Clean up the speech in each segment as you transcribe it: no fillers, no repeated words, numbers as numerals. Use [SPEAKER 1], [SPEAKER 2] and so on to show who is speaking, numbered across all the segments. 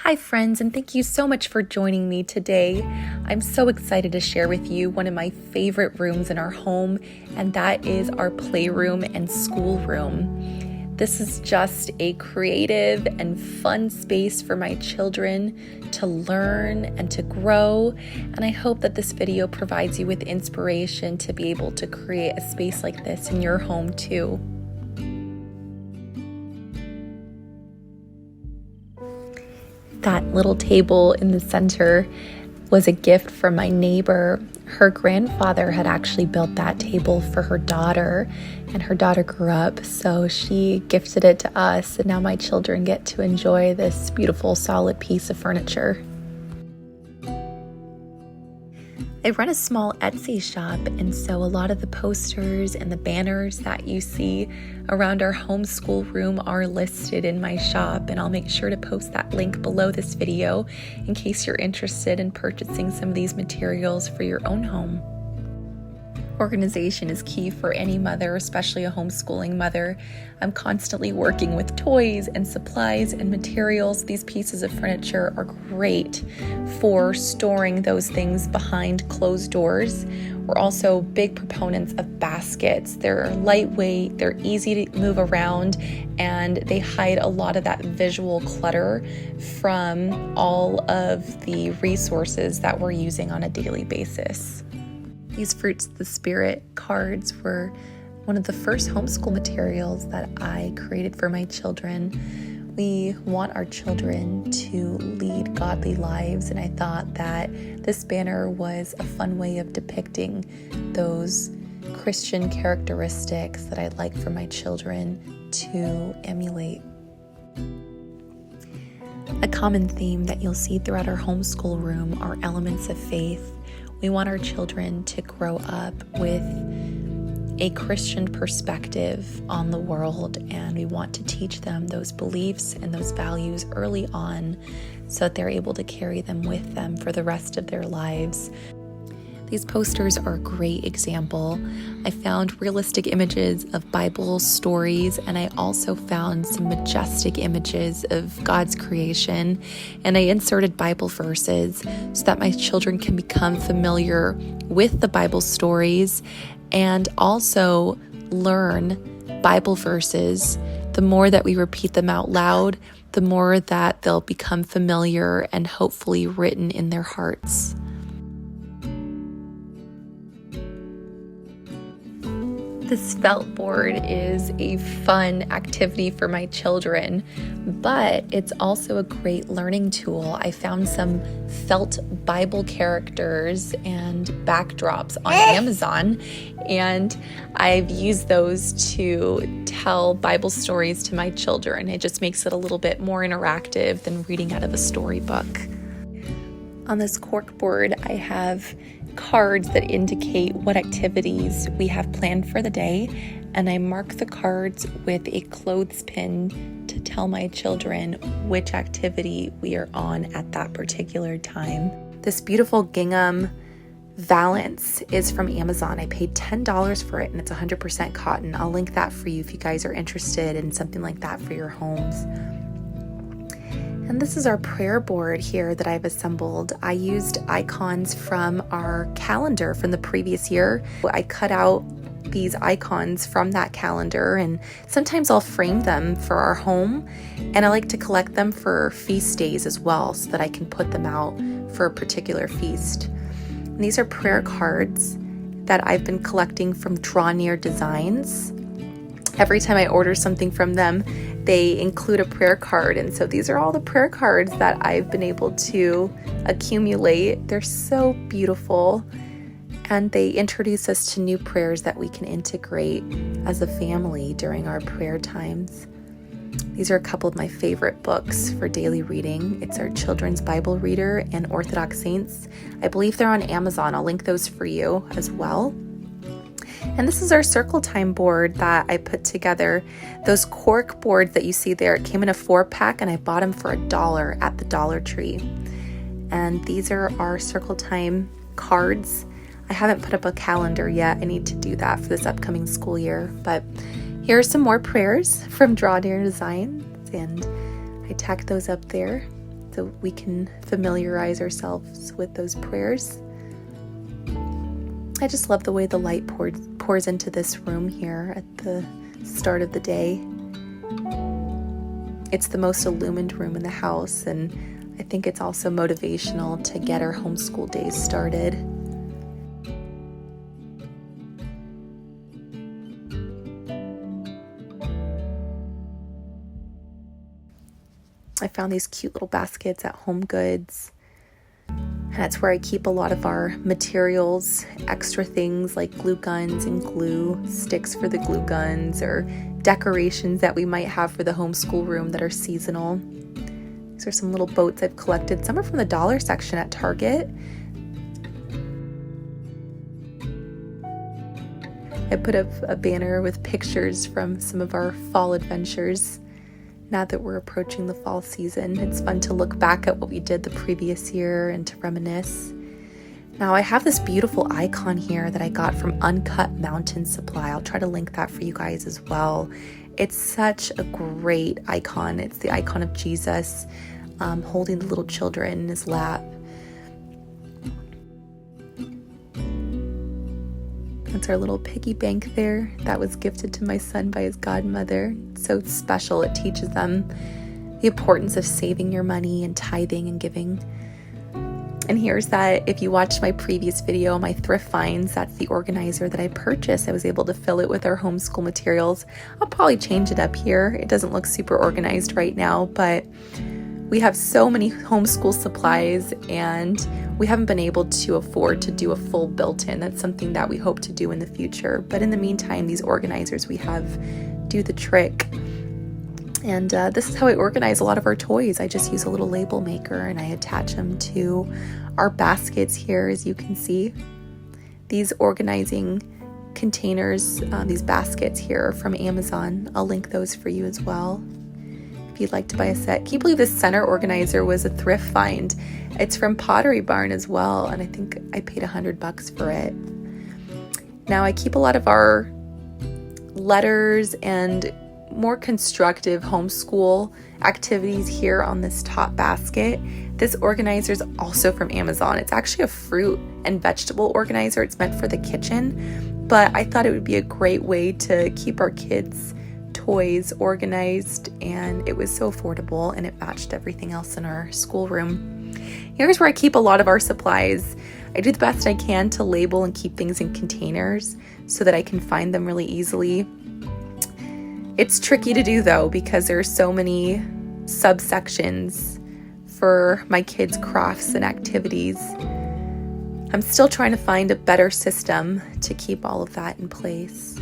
[SPEAKER 1] Hi friends, and thank you so much for joining me today. I'm so excited to share with you one of my favorite rooms in our home, and that is our playroom and schoolroom. This is just a creative and fun space for my children to learn and to grow, and I hope that this video provides you with inspiration to be able to create a space like this in your home too. That little table in the center was a gift from my neighbor. Her grandfather had actually built that table for her daughter, and her daughter grew up, so she gifted it to us, and now my children get to enjoy this beautiful, solid piece of furniture. I run a small Etsy shop, and so a lot of the posters and the banners that you see around our homeschool room are listed in my shop, and I'll make sure to post that link below this video in case you're interested in purchasing some of these materials for your own home. Organization is key for any mother, especially a homeschooling mother. I'm constantly working with toys and supplies and materials. These pieces of furniture are great for storing those things behind closed doors. We're also big proponents of baskets. They're lightweight, they're easy to move around, and they hide a lot of that visual clutter from all of the resources that we're using on a daily basis. These Fruits of the Spirit cards were one of the first homeschool materials that I created for my children. We want our children to lead godly lives, and I thought that this banner was a fun way of depicting those Christian characteristics that I'd like for my children to emulate. A common theme that you'll see throughout our homeschool room are elements of faith. We want our children to grow up with a Christian perspective on the world, and we want to teach them those beliefs and those values early on so that they're able to carry them with them for the rest of their lives. These posters are a great example. I found realistic images of Bible stories, and I also found some majestic images of God's creation, and I inserted Bible verses so that my children can become familiar with the Bible stories and also learn Bible verses. The more that we repeat them out loud, the more that they'll become familiar and hopefully written in their hearts. This felt board is a fun activity for my children, but it's also a great learning tool. I found some felt Bible characters and backdrops on Amazon, and I've used those to tell Bible stories to my children. It just makes it a little bit more interactive than reading out of a storybook. On this cork board, I have cards that indicate what activities we have planned for the day, and I mark the cards with a clothespin to tell my children which activity we are on at that particular time. This beautiful gingham valance is from Amazon. I paid $10 for it, and it's 100% cotton. I'll link that for you if you guys are interested in something like that for your homes. And this is our prayer board here that I've assembled. I used icons from our calendar from the previous year. I cut out these icons from that calendar, and sometimes I'll frame them for our home, and I like to collect them for feast days as well so that I can put them out for a particular feast. And these are prayer cards that I've been collecting from Draw Near Designs. Every time I order something from them, they include a prayer card, and so these are all the prayer cards that I've been able to accumulate. They're so beautiful, and they introduce us to new prayers that we can integrate as a family during our prayer times. These are a couple of my favorite books for daily reading. It's our Children's Bible Reader and Orthodox Saints. I believe they're on Amazon. I'll link those for you as well. And this is our circle time board that I put together. Those cork boards that you see there, it came in a 4-pack, and I bought them for $1 at the Dollar Tree. And these are our circle time cards. I haven't put up a calendar yet. I need to do that for this upcoming school year. But here are some more prayers from Draw Near Designs, and I tacked those up there. so we can familiarize ourselves with those prayers. I just love the way the light pours into this room here at the start of the day. It's the most illumined room in the house, and I think it's also motivational to get our homeschool days started. I found these cute little baskets at Home Goods. That's where I keep a lot of our materials, extra things like glue guns and glue sticks for the glue guns, or decorations that we might have for the homeschool room that are seasonal. These are some little boats I've collected. Some are from the dollar section at Target. I put up a banner with pictures from some of our fall adventures. Now that we're approaching the fall season, it's fun to look back at what we did the previous year and to reminisce. Now I have this beautiful icon here that I got from Uncut Mountain Supply. I'll try to link that for you guys as well. It's such a great icon. It's the icon of Jesus holding the little children in his lap. That's our little piggy bank there. That was gifted to my son by his godmother. So special. It teaches them the importance of saving your money and tithing and giving. And here's that. If you watched my previous video, my thrift finds, that's the organizer that I purchased. I was able to fill it with our homeschool materials. I'll probably change it up here. It doesn't look super organized right now, but we have so many homeschool supplies and we haven't been able to afford to do a full built-in. That's something that we hope to do in the future. But in the meantime, these organizers we have do the trick. And this is how I organize a lot of our toys. I just use a little label maker and I attach them to our baskets here, as you can see. These organizing containers, these baskets here are from Amazon. I'll link those for you as well if you'd like to buy a set. Can you believe this center organizer was a thrift find? It's from Pottery Barn as well, and I think I paid $100 for it. Now I keep a lot of our letters and more constructive homeschool activities here on this top basket. This organizer is also from Amazon. It's actually a fruit and vegetable organizer. It's meant for the kitchen, but I thought it would be a great way to keep our kids' toys organized, and it was so affordable and it matched everything else in our schoolroom. Here's where I keep a lot of our supplies. I do the best I can to label and keep things in containers so that I can find them really easily. It's tricky to do though, because there are so many subsections for my kids' crafts and activities. I'm still trying to find a better system to keep all of that in place.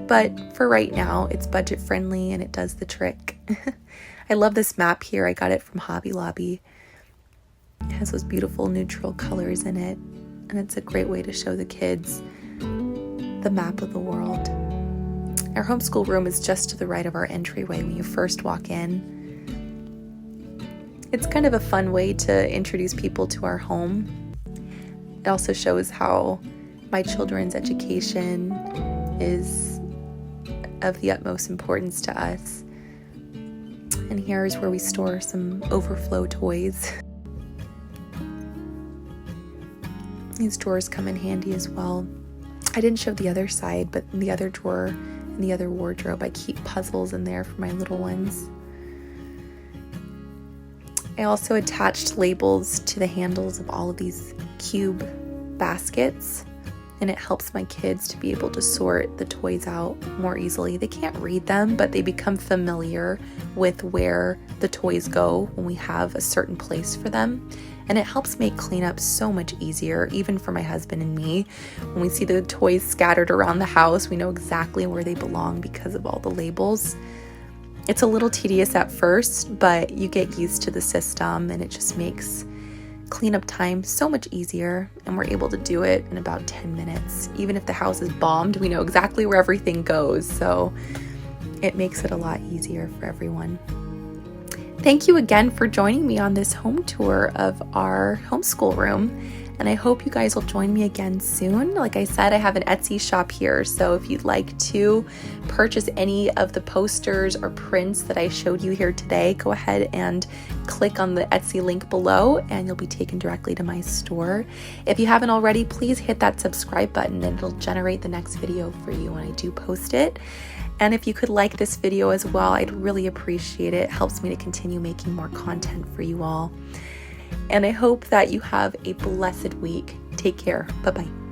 [SPEAKER 1] But for right now, it's budget friendly and it does the trick. I love this map here. I got it from Hobby Lobby. It has those beautiful neutral colors in it, and it's a great way to show the kids the map of the world. Our homeschool room is just to the right of our entryway when you first walk in. It's kind of a fun way to introduce people to our home. It also shows how my children's education is of the utmost importance to us. And here's where we store some overflow toys. These drawers come in handy as well. I didn't show the other side, but in the other drawer, in the other wardrobe, I keep puzzles in there for my little ones. I also attached labels to the handles of all of these cube baskets, and it helps my kids to be able to sort the toys out more easily. They can't read them, but they become familiar with where the toys go when we have a certain place for them. And it helps make cleanup so much easier, even for my husband and me. When we see the toys scattered around the house, we know exactly where they belong because of all the labels. It's a little tedious at first, but you get used to the system and it just makes cleanup time so much easier, and we're able to do it in about 10 minutes. Even if the house is bombed, we know exactly where everything goes, so it makes it a lot easier for everyone. Thank you again for joining me on this home tour of our homeschool room. And I hope you guys will join me again soon. Like I said, I have an Etsy shop here, so if you'd like to purchase any of the posters or prints that I showed you here today, go ahead and click on the Etsy link below and you'll be taken directly to my store. If you haven't already, please hit that subscribe button and it'll generate the next video for you when I do post it. And if you could like this video as well, I'd really appreciate it. It helps me to continue making more content for you all. And I hope that you have a blessed week. Take care. Bye-bye.